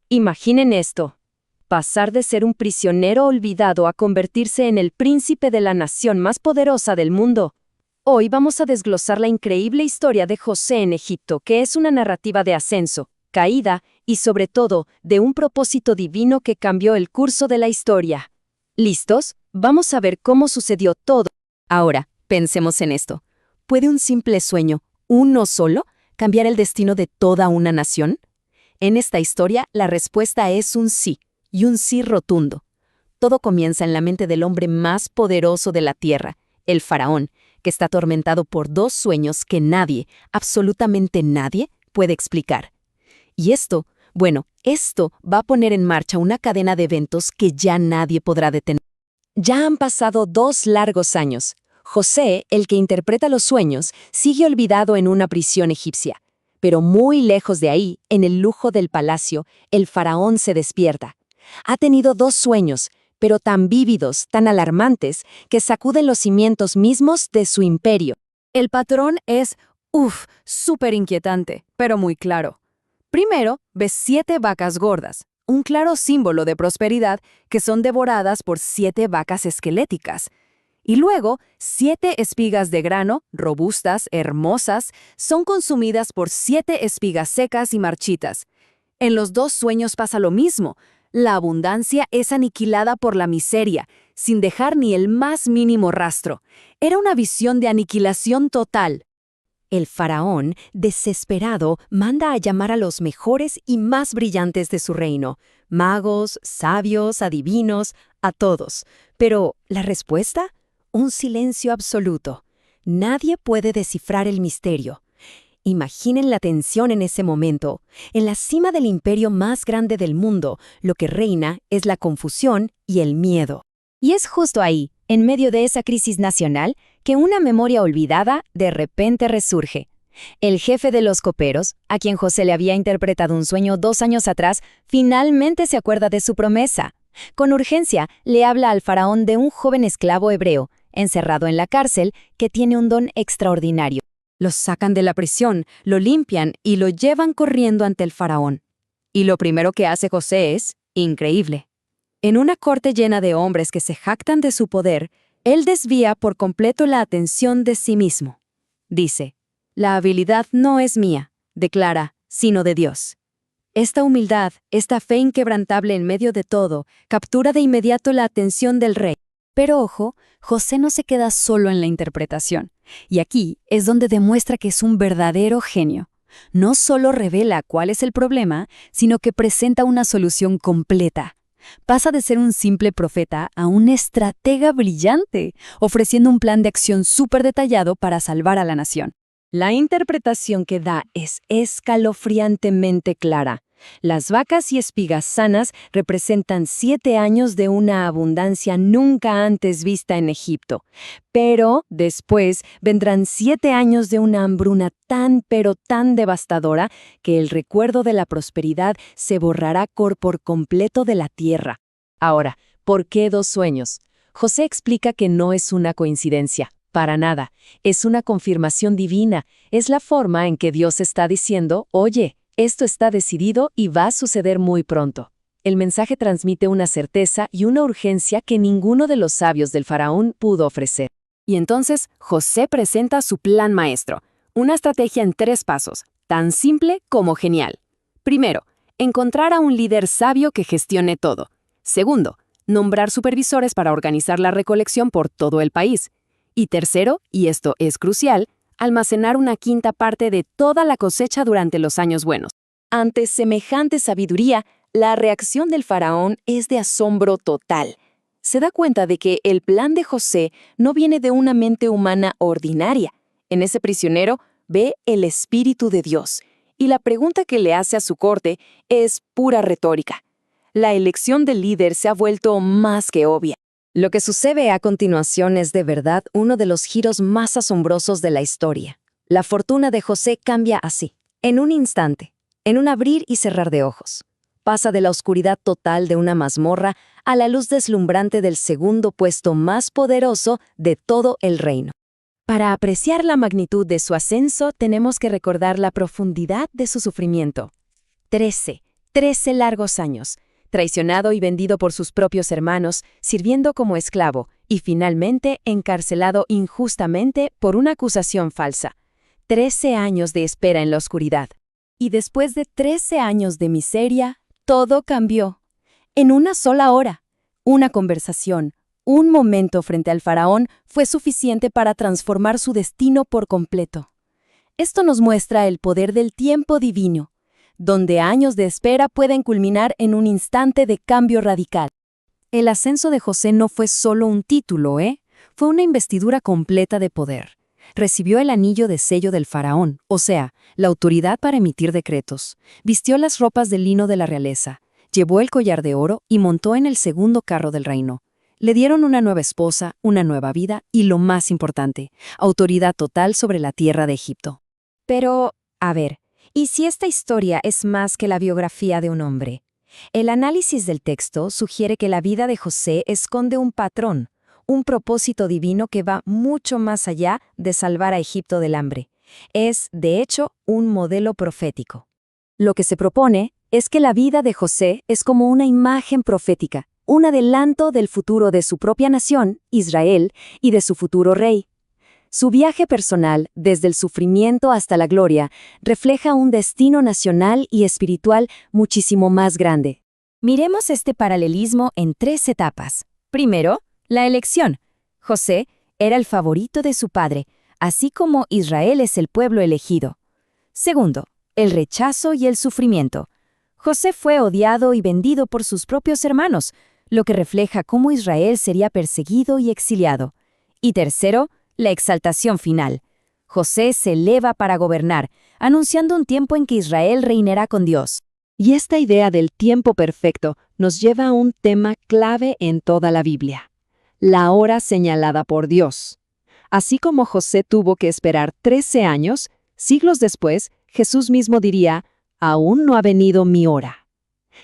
Imaginen esto. Pasar de ser un prisionero olvidado a convertirse en el príncipe de la nación más poderosa del mundo. Hoy vamos a desglosar la increíble historia de José en Egipto, que es una narrativa de ascenso, caída y, sobre todo, de un propósito divino que cambió el curso de la historia. ¿Listos? Vamos a ver cómo sucedió todo. Ahora, pensemos en esto. ¿Puede un simple sueño, uno solo, cambiar el destino de toda una nación? En esta historia, la respuesta es un sí, y un sí rotundo. Todo comienza en la mente del hombre más poderoso de la tierra, el faraón, que está atormentado por dos sueños que nadie, absolutamente nadie, puede explicar. Y esto va a poner en marcha una cadena de eventos que ya nadie podrá detener. Ya han pasado 2 largos años. José, el que interpreta los sueños, sigue olvidado en una prisión egipcia. Pero muy lejos de ahí, en el lujo del palacio, el faraón se despierta. Ha tenido 2 sueños, pero tan vívidos, tan alarmantes, que sacuden los cimientos mismos de su imperio. El patrón es, súper inquietante, pero muy claro. Primero, ves 7 vacas gordas, un claro símbolo de prosperidad que son devoradas por 7 vacas esqueléticas. Y luego, 7 espigas de grano, robustas, hermosas, son consumidas por 7 espigas secas y marchitas. En los 2 sueños pasa lo mismo. La abundancia es aniquilada por la miseria, sin dejar ni el más mínimo rastro. Era una visión de aniquilación total. El faraón, desesperado, manda a llamar a los mejores y más brillantes de su reino, magos, sabios, adivinos, a todos. Pero, ¿la respuesta? Un silencio absoluto. Nadie puede descifrar el misterio. Imaginen la tensión en ese momento. En la cima del imperio más grande del mundo, lo que reina es la confusión y el miedo. Y es justo ahí, en medio de esa crisis nacional, que una memoria olvidada de repente resurge. El jefe de los coperos, a quien José le había interpretado un sueño 2 años atrás, finalmente se acuerda de su promesa. Con urgencia, le habla al faraón de un joven esclavo hebreo, encerrado en la cárcel, que tiene un don extraordinario. Los sacan de la prisión, lo limpian y lo llevan corriendo ante el faraón. Y lo primero que hace José es increíble. En una corte llena de hombres que se jactan de su poder, él desvía por completo la atención de sí mismo. Dice, «La habilidad no es mía», declara, «sino de Dios». Esta humildad, esta fe inquebrantable en medio de todo, captura de inmediato la atención del rey. Pero ojo, José no se queda solo en la interpretación. Y aquí es donde demuestra que es un verdadero genio. No solo revela cuál es el problema, sino que presenta una solución completa. Pasa de ser un simple profeta a un estratega brillante, ofreciendo un plan de acción súper detallado para salvar a la nación. La interpretación que da es escalofriantemente clara. Las vacas y espigas sanas representan 7 años de una abundancia nunca antes vista en Egipto. Pero después vendrán 7 años de una hambruna tan devastadora que el recuerdo de la prosperidad se borrará por completo de la tierra. Ahora, ¿por qué 2 sueños? José explica que no es una coincidencia. Para nada. Es una confirmación divina. Es la forma en que Dios está diciendo, oye, esto está decidido y va a suceder muy pronto. El mensaje transmite una certeza y una urgencia que ninguno de los sabios del faraón pudo ofrecer. Y entonces José presenta su plan maestro, una estrategia en 3 pasos, tan simple como genial. Primero, encontrar a un líder sabio que gestione todo. Segundo, nombrar supervisores para organizar la recolección por todo el país. Y tercero, y esto es crucial, almacenar una 1/5 parte de toda la cosecha durante los años buenos. Ante semejante sabiduría, la reacción del faraón es de asombro total. Se da cuenta de que el plan de José no viene de una mente humana ordinaria. En ese prisionero ve el Espíritu de Dios. Y la pregunta que le hace a su corte es pura retórica. La elección del líder se ha vuelto más que obvia. Lo que sucede a continuación es de verdad uno de los giros más asombrosos de la historia. La fortuna de José cambia así, en un instante, en un abrir y cerrar de ojos. Pasa de la oscuridad total de una mazmorra a la luz deslumbrante del segundo puesto más poderoso de todo el reino. Para apreciar la magnitud de su ascenso, tenemos que recordar la profundidad de su sufrimiento. 13 13 largos años, traicionado y vendido por sus propios hermanos, sirviendo como esclavo y finalmente encarcelado injustamente por una acusación falsa. 13 años de espera en la oscuridad. Y después de 13 años de miseria, todo cambió. En una sola hora, una conversación, un momento frente al faraón fue suficiente para transformar su destino por completo. Esto nos muestra el poder del tiempo divino, donde años de espera pueden culminar en un instante de cambio radical. El ascenso de José no fue solo un título, fue una investidura completa de poder. Recibió el anillo de sello del faraón, o sea, la autoridad para emitir decretos. Vistió las ropas de lino de la realeza, llevó el collar de oro y montó en el segundo carro del reino. Le dieron una nueva esposa, una nueva vida y, lo más importante, autoridad total sobre la tierra de Egipto. Pero, a ver, ¿y si esta historia es más que la biografía de un hombre? El análisis del texto sugiere que la vida de José esconde un patrón, un propósito divino que va mucho más allá de salvar a Egipto del hambre. Es, de hecho, un modelo profético. Lo que se propone es que la vida de José es como una imagen profética, un adelanto del futuro de su propia nación, Israel, y de su futuro rey. Su viaje personal, desde el sufrimiento hasta la gloria, refleja un destino nacional y espiritual muchísimo más grande. Miremos este paralelismo en 3 etapas. Primero, la elección. José era el favorito de su padre, así como Israel es el pueblo elegido. Segundo, el rechazo y el sufrimiento. José fue odiado y vendido por sus propios hermanos, lo que refleja cómo Israel sería perseguido y exiliado. Y tercero, la exaltación final. José se eleva para gobernar, anunciando un tiempo en que Israel reinará con Dios. Y esta idea del tiempo perfecto nos lleva a un tema clave en toda la Biblia: la hora señalada por Dios. Así como José tuvo que esperar 13 años, siglos después, Jesús mismo diría: «Aún no ha venido mi hora».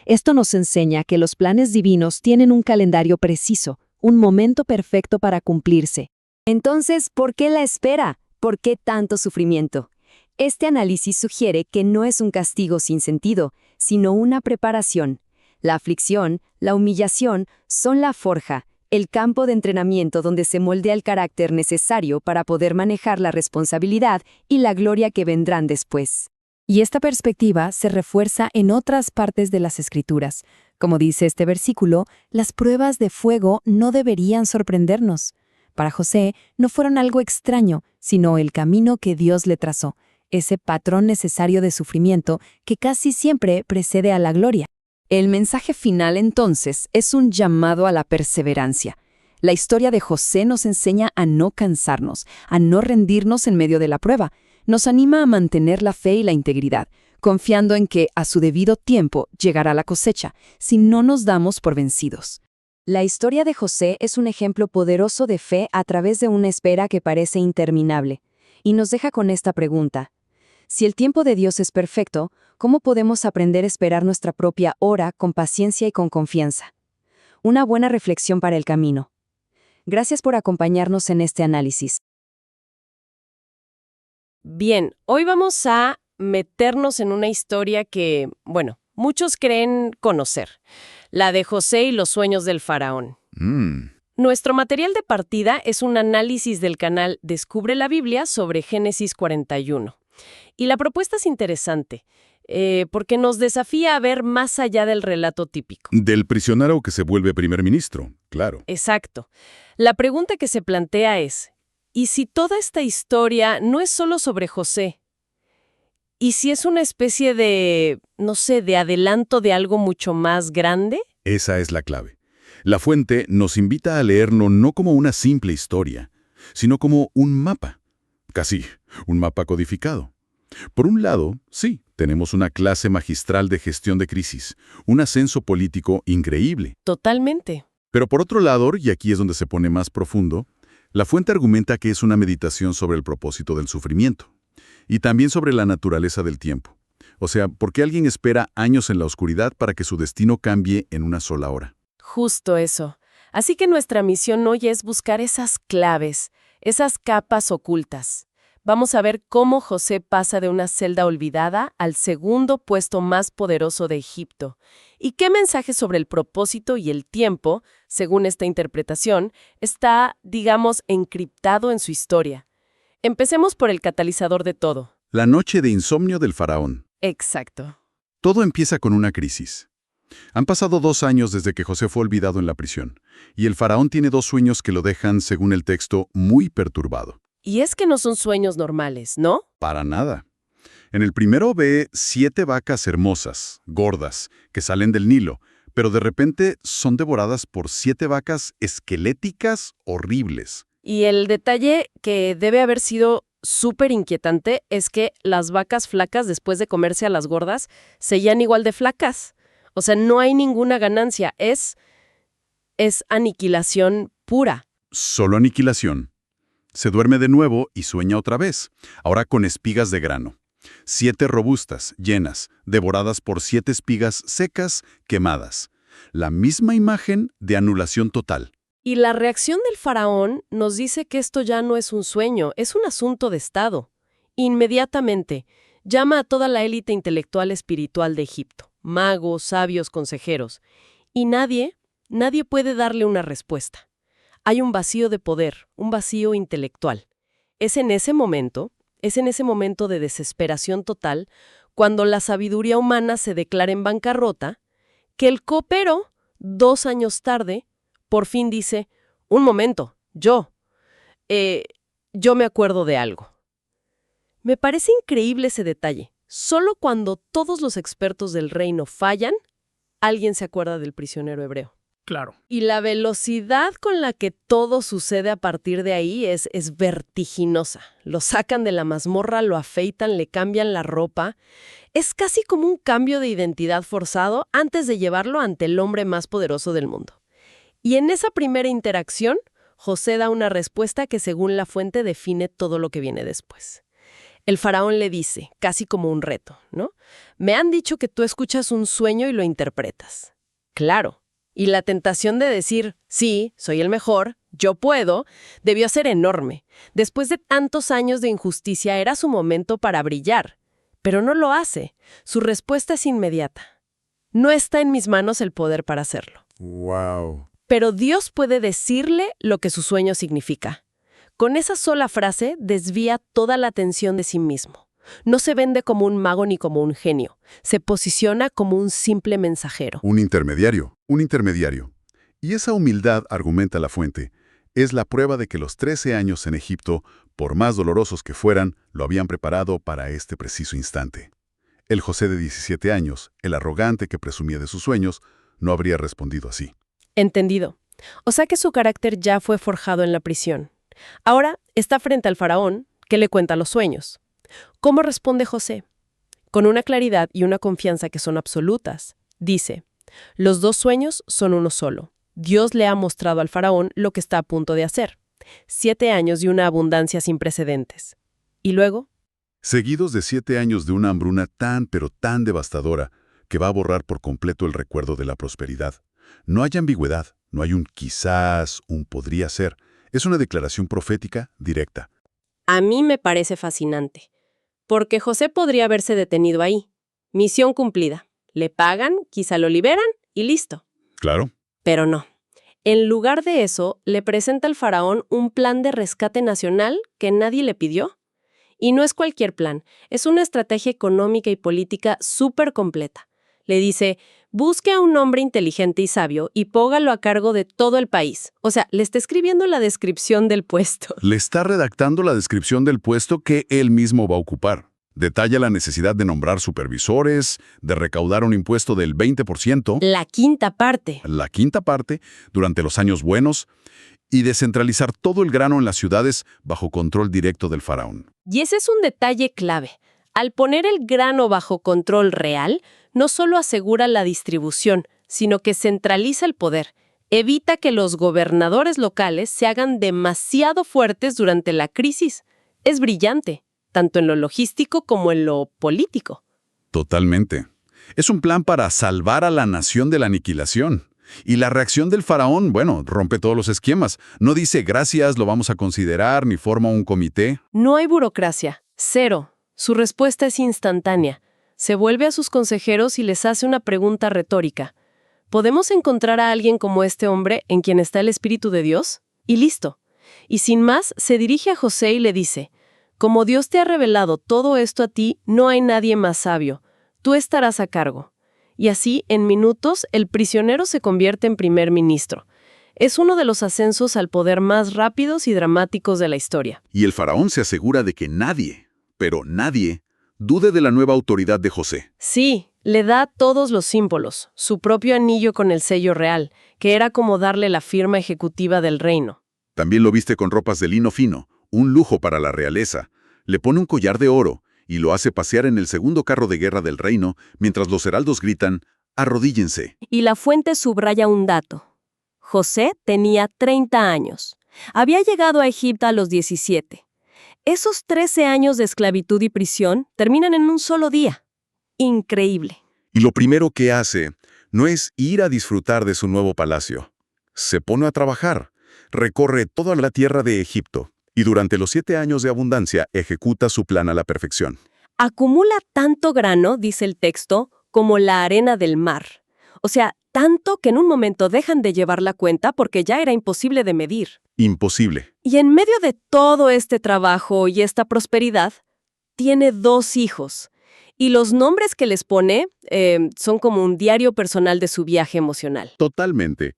Esto nos enseña que los planes divinos tienen un calendario preciso, un momento perfecto para cumplirse. Entonces, ¿por qué la espera? ¿Por qué tanto sufrimiento? Este análisis sugiere que no es un castigo sin sentido, sino una preparación. La aflicción, la humillación, son la forja, el campo de entrenamiento donde se moldea el carácter necesario para poder manejar la responsabilidad y la gloria que vendrán después. Y esta perspectiva se refuerza en otras partes de las Escrituras. Como dice este versículo, las pruebas de fuego no deberían sorprendernos. Para José no fueron algo extraño, sino el camino que Dios le trazó, ese patrón necesario de sufrimiento que casi siempre precede a la gloria. El mensaje final, entonces, es un llamado a la perseverancia. La historia de José nos enseña a no cansarnos, a no rendirnos en medio de la prueba. Nos anima a mantener la fe y la integridad, confiando en que, a su debido tiempo, llegará la cosecha, si no nos damos por vencidos. La historia de José es un ejemplo poderoso de fe a través de una espera que parece interminable, y nos deja con esta pregunta: si el tiempo de Dios es perfecto, ¿cómo podemos aprender a esperar nuestra propia hora con paciencia y con confianza? Una buena reflexión para el camino. Gracias por acompañarnos en este análisis. Bien, hoy vamos a meternos en una historia que, bueno, muchos creen conocer, la de José y los sueños del faraón. Nuestro material de partida es un análisis del canal Descubre la Biblia sobre Génesis 41. Y la propuesta es interesante, porque nos desafía a ver más allá del relato típico. Del prisionero que se vuelve primer ministro, claro. Exacto. La pregunta que se plantea es: ¿y si toda esta historia no es solo sobre José? ¿Y si es una especie de, no sé, de adelanto de algo mucho más grande? Esa es la clave. La fuente nos invita a leerlo no como una simple historia, sino como un mapa. Casi, un mapa codificado. Por un lado, sí, tenemos una clase magistral de gestión de crisis, un ascenso político increíble. Totalmente. Pero por otro lado, y aquí es donde se pone más profundo, la fuente argumenta que es una meditación sobre el propósito del sufrimiento y también sobre la naturaleza del tiempo. O sea, ¿por qué alguien espera años en la oscuridad para que su destino cambie en una sola hora? Justo eso. Así que nuestra misión hoy es buscar esas claves, esas capas ocultas, Vamos a ver cómo José pasa de una celda olvidada al segundo puesto más poderoso de Egipto, y qué mensaje sobre el propósito y el tiempo, según esta interpretación, está, digamos, encriptado en su historia. Empecemos por el catalizador de todo. La noche de insomnio del faraón. Exacto. Todo empieza con una crisis. Han pasado 2 años desde que José fue olvidado en la prisión, y el faraón tiene 2 sueños que lo dejan, según el texto, muy perturbado. Y es que no son sueños normales, ¿no? Para nada. En el primero ve 7 vacas hermosas, gordas, que salen del Nilo, pero de repente son devoradas por 7 vacas esqueléticas horribles. Y el detalle que debe haber sido súper inquietante es que las vacas flacas, después de comerse a las gordas, seguían igual de flacas. O sea, no hay ninguna ganancia, es aniquilación pura. Solo aniquilación. Se duerme de nuevo y sueña otra vez, ahora con espigas de grano. 7 robustas, llenas, devoradas por 7 espigas secas, quemadas. La misma imagen de anulación total. Y la reacción del faraón nos dice que esto ya no es un sueño, es un asunto de Estado. Inmediatamente, llama a toda la élite intelectual espiritual de Egipto, magos, sabios, consejeros. Y nadie puede darle una respuesta. Hay un vacío de poder, un vacío intelectual. Es en ese momento de desesperación total, cuando la sabiduría humana se declara en bancarrota, que el copero, 2 años tarde, por fin dice, un momento, yo me acuerdo de algo. Me parece increíble ese detalle. Solo cuando todos los expertos del reino fallan, alguien se acuerda del prisionero hebreo. Claro. Y la velocidad con la que todo sucede a partir de ahí es vertiginosa. Lo sacan de la mazmorra, lo afeitan, le cambian la ropa. Es casi como un cambio de identidad forzado antes de llevarlo ante el hombre más poderoso del mundo. Y en esa primera interacción, José da una respuesta que según la fuente define todo lo que viene después. El faraón le dice, casi como un reto, ¿no? Me han dicho que tú escuchas un sueño y lo interpretas. Claro. Y la tentación de decir, sí, soy el mejor, yo puedo, debió ser enorme. Después de tantos años de injusticia era su momento para brillar. Pero no lo hace. Su respuesta es inmediata. No está en mis manos el poder para hacerlo. ¡Wow! Pero Dios puede decirle lo que su sueño significa. Con esa sola frase desvía toda la atención de sí mismo. No se vende como un mago ni como un genio. Se posiciona como un simple mensajero. Un intermediario. Y esa humildad, argumenta la fuente, es la prueba de que los 13 años en Egipto, por más dolorosos que fueran, lo habían preparado para este preciso instante. El José de 17 años, el arrogante que presumía de sus sueños, no habría respondido así. Entendido. O sea que su carácter ya fue forjado en la prisión. Ahora está frente al faraón, que le cuenta los sueños. ¿Cómo responde José? Con una claridad y una confianza que son absolutas. Dice, los 2 sueños son uno solo. Dios le ha mostrado al faraón lo que está a punto de hacer. 7 años de una abundancia sin precedentes. ¿Y luego? Seguidos de 7 años de una hambruna tan pero tan devastadora que va a borrar por completo el recuerdo de la prosperidad. No hay ambigüedad, no hay un quizás, un podría ser. Es una declaración profética directa. A mí me parece fascinante, porque José podría haberse detenido ahí. Misión cumplida. Le pagan, quizá lo liberan y listo. Claro. Pero no. En lugar de eso, le presenta al faraón un plan de rescate nacional que nadie le pidió. Y no es cualquier plan, es una estrategia económica y política súper completa. Le dice, busque a un hombre inteligente y sabio y póngalo a cargo de todo el país. O sea, le está escribiendo la descripción del puesto. Le está redactando la descripción del puesto que él mismo va a ocupar. Detalla la necesidad de nombrar supervisores, de recaudar un impuesto del 20%, La quinta parte. la quinta parte, durante los años buenos, y de centralizar todo el grano en las ciudades bajo control directo del faraón. Y ese es un detalle clave. Al poner el grano bajo control real, no solo asegura la distribución, sino que centraliza el poder. Evita que los gobernadores locales se hagan demasiado fuertes durante la crisis. Es brillante, tanto en lo logístico como en lo político. Totalmente. Es un plan para salvar a la nación de la aniquilación. Y la reacción del faraón, bueno, rompe todos los esquemas. No dice gracias, lo vamos a considerar, ni forma un comité. No hay burocracia. Cero. Su respuesta es instantánea. Se vuelve a sus consejeros y les hace una pregunta retórica. ¿Podemos encontrar a alguien como este hombre en quien está el Espíritu de Dios? Y listo. Y sin más, se dirige a José y le dice, como Dios te ha revelado todo esto a ti, no hay nadie más sabio. Tú estarás a cargo. Y así, en minutos, el prisionero se convierte en primer ministro. Es uno de los ascensos al poder más rápidos y dramáticos de la historia. Y el faraón se asegura de que nadie, pero nadie, dude de la nueva autoridad de José. Sí, le da todos los símbolos, su propio anillo con el sello real, que era como darle la firma ejecutiva del reino. También lo viste con ropas de lino fino, un lujo para la realeza. Le pone un collar de oro y lo hace pasear en el segundo carro de guerra del reino, mientras los heraldos gritan, «Arrodíllense». Y la fuente subraya un dato. José tenía 30 años. Había llegado a Egipto a los 17. Esos 13 años de esclavitud y prisión terminan en un solo día. Increíble. Y lo primero que hace no es ir a disfrutar de su nuevo palacio. Se pone a trabajar, recorre toda la tierra de Egipto y durante los 7 años de abundancia ejecuta su plan a la perfección. Acumula tanto grano, dice el texto, como la arena del mar. O sea, tanto que en un momento dejan de llevar la cuenta porque ya era imposible de medir. Imposible. Y en medio de todo este trabajo y esta prosperidad, tiene 2 hijos. Y los nombres que les pone son como un diario personal de su viaje emocional. Totalmente.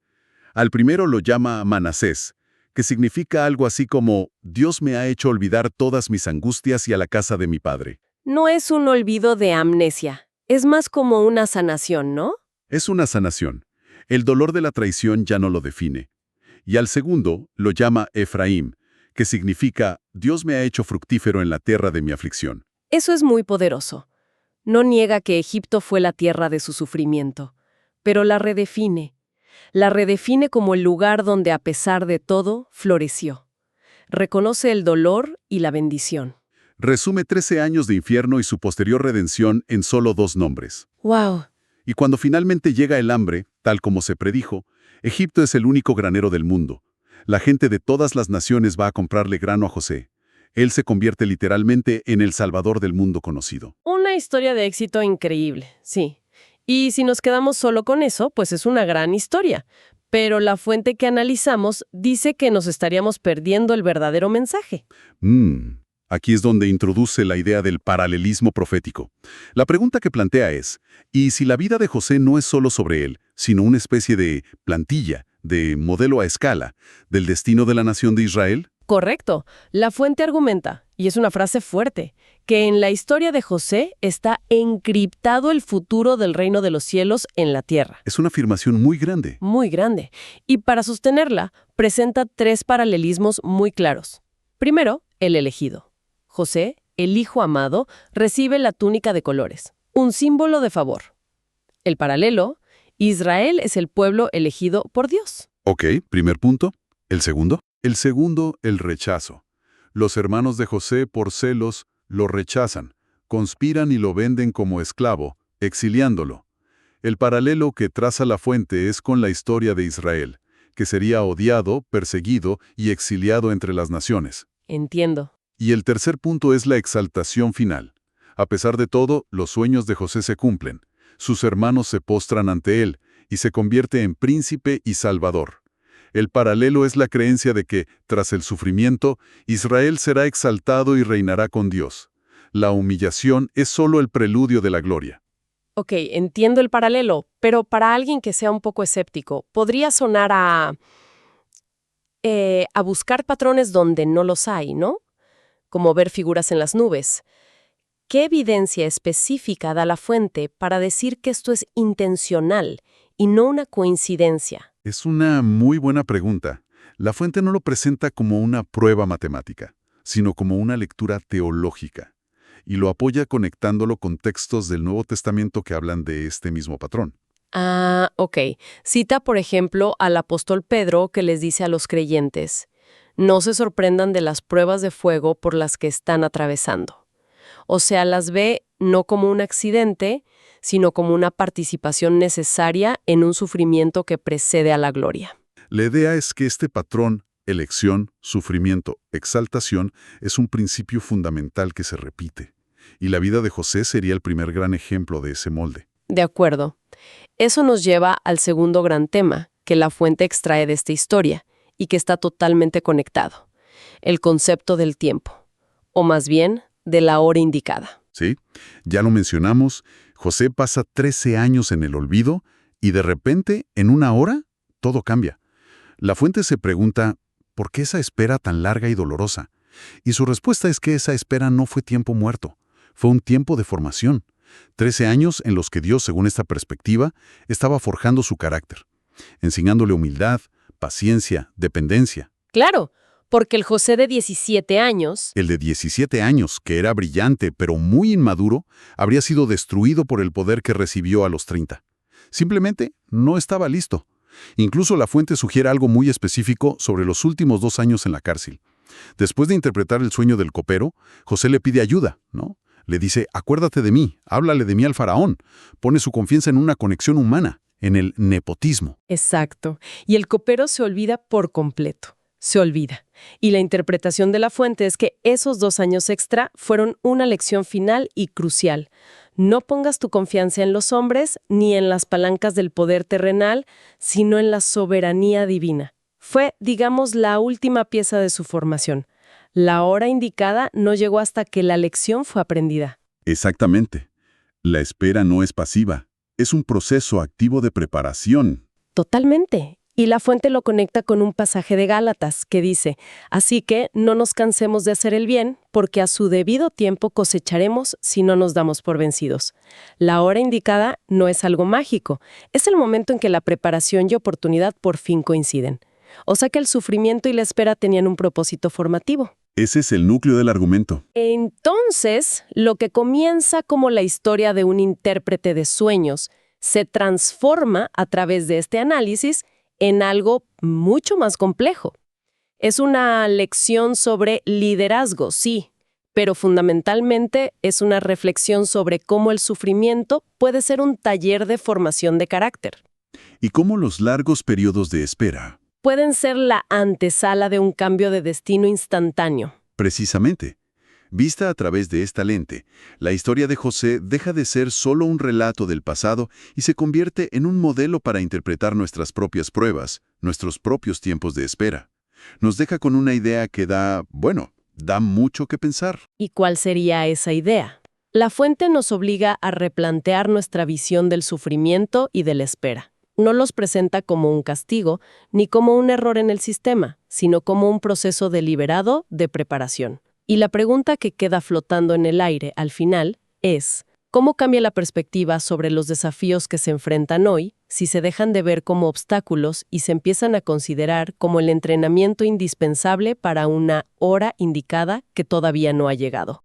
Al primero lo llama Manasés, que significa algo así como «Dios me ha hecho olvidar todas mis angustias y a la casa de mi padre». No es un olvido de amnesia, es más como una sanación, ¿no? Es una sanación. El dolor de la traición ya no lo define. Y al segundo lo llama Efraín, que significa «Dios me ha hecho fructífero en la tierra de mi aflicción». Eso es muy poderoso. No niega que Egipto fue la tierra de su sufrimiento, pero la redefine. La redefine como el lugar donde, a pesar de todo, floreció. Reconoce el dolor y la bendición. Resume 13 años de infierno y su posterior redención en solo 2 nombres. ¡Wow! Y cuando finalmente llega el hambre, tal como se predijo, Egipto es el único granero del mundo. La gente de todas las naciones va a comprarle grano a José. Él se convierte literalmente en el salvador del mundo conocido. Una historia de éxito increíble, sí. Y si nos quedamos solo con eso, pues es una gran historia. Pero la fuente que analizamos dice que nos estaríamos perdiendo el verdadero mensaje. Aquí es donde introduce la idea del paralelismo profético. La pregunta que plantea es, ¿y si la vida de José no es solo sobre él, sino una especie de plantilla, de modelo a escala, del destino de la nación de Israel? Correcto. La fuente argumenta, y es una frase fuerte, que en la historia de José está encriptado el futuro del reino de los cielos en la tierra. Es una afirmación muy grande. Muy grande. Y para sostenerla, presenta 3 paralelismos muy claros. Primero, el elegido. José, el hijo amado, recibe la túnica de colores, un símbolo de favor. El paralelo, Israel es el pueblo elegido por Dios. Ok, primer punto. ¿El segundo? El segundo, el rechazo. Los hermanos de José, por celos, lo rechazan, conspiran y lo venden como esclavo, exiliándolo. El paralelo que traza la fuente es con la historia de Israel, que sería odiado, perseguido y exiliado entre las naciones. Entiendo. Y el tercer punto es la exaltación final. A pesar de todo, los sueños de José se cumplen. Sus hermanos se postran ante él y se convierte en príncipe y salvador. El paralelo es la creencia de que, tras el sufrimiento, Israel será exaltado y reinará con Dios. La humillación es solo el preludio de la gloria. Ok, entiendo el paralelo, pero para alguien que sea un poco escéptico, podría sonar a buscar patrones donde no los hay, ¿no? Como ver figuras en las nubes. ¿Qué evidencia específica da la fuente para decir que esto es intencional y no una coincidencia? Es una muy buena pregunta. La fuente no lo presenta como una prueba matemática, sino como una lectura teológica, y lo apoya conectándolo con textos del Nuevo Testamento que hablan de este mismo patrón. Ah, ok. Cita, por ejemplo, al apóstol Pedro que les dice a los creyentes, no se sorprendan de las pruebas de fuego por las que están atravesando. O sea, las ve no como un accidente, sino como una participación necesaria en un sufrimiento que precede a la gloria. La idea es que este patrón, elección, sufrimiento, exaltación, es un principio fundamental que se repite. Y la vida de José sería el primer gran ejemplo de ese molde. De acuerdo. Eso nos lleva al segundo gran tema que la fuente extrae de esta historia y que está totalmente conectado: el concepto del tiempo, o más bien, de la hora indicada. Sí, ya lo mencionamos, José pasa 13 años en el olvido y de repente, en una hora, todo cambia. La fuente se pregunta, ¿por qué esa espera tan larga y dolorosa? Y su respuesta es que esa espera no fue tiempo muerto, fue un tiempo de formación. 13 años en los que Dios, según esta perspectiva, estaba forjando su carácter, enseñándole humildad, paciencia, dependencia. Claro, porque el José de 17 años... El de 17 años, que era brillante pero muy inmaduro, habría sido destruido por el poder que recibió a los 30. Simplemente no estaba listo. Incluso la fuente sugiere algo muy específico sobre los últimos 2 años en la cárcel. Después de interpretar el sueño del copero, José le pide ayuda, ¿no? Le dice, acuérdate de mí, háblale de mí al faraón. Pone su confianza en una conexión humana, en el nepotismo. Exacto. Y el copero se olvida por completo. Se olvida. Y la interpretación de la fuente es que esos 2 años extra fueron una lección final y crucial. No pongas tu confianza en los hombres ni en las palancas del poder terrenal, sino en la soberanía divina. Fue, digamos, la última pieza de su formación. La hora indicada no llegó hasta que la lección fue aprendida. Exactamente. La espera no es pasiva, es un proceso activo de preparación. Totalmente. Y la fuente lo conecta con un pasaje de Gálatas que dice, así que no nos cansemos de hacer el bien, porque a su debido tiempo cosecharemos si no nos damos por vencidos. La hora indicada no es algo mágico, es el momento en que la preparación y oportunidad por fin coinciden. O sea que el sufrimiento y la espera tenían un propósito formativo. Ese es el núcleo del argumento. Entonces, lo que comienza como la historia de un intérprete de sueños se transforma a través de este análisis en algo mucho más complejo. Es una lección sobre liderazgo, sí, pero fundamentalmente es una reflexión sobre cómo el sufrimiento puede ser un taller de formación de carácter. Y cómo los largos periodos de espera. Pueden ser la antesala de un cambio de destino instantáneo. Precisamente. Vista a través de esta lente, la historia de José deja de ser solo un relato del pasado y se convierte en un modelo para interpretar nuestras propias pruebas, nuestros propios tiempos de espera. Nos deja con una idea que da mucho que pensar. ¿Y cuál sería esa idea? La fuente nos obliga a replantear nuestra visión del sufrimiento y de la espera. No los presenta como un castigo ni como un error en el sistema, sino como un proceso deliberado de preparación. Y la pregunta que queda flotando en el aire al final es, ¿cómo cambia la perspectiva sobre los desafíos que se enfrentan hoy si se dejan de ver como obstáculos y se empiezan a considerar como el entrenamiento indispensable para una hora indicada que todavía no ha llegado?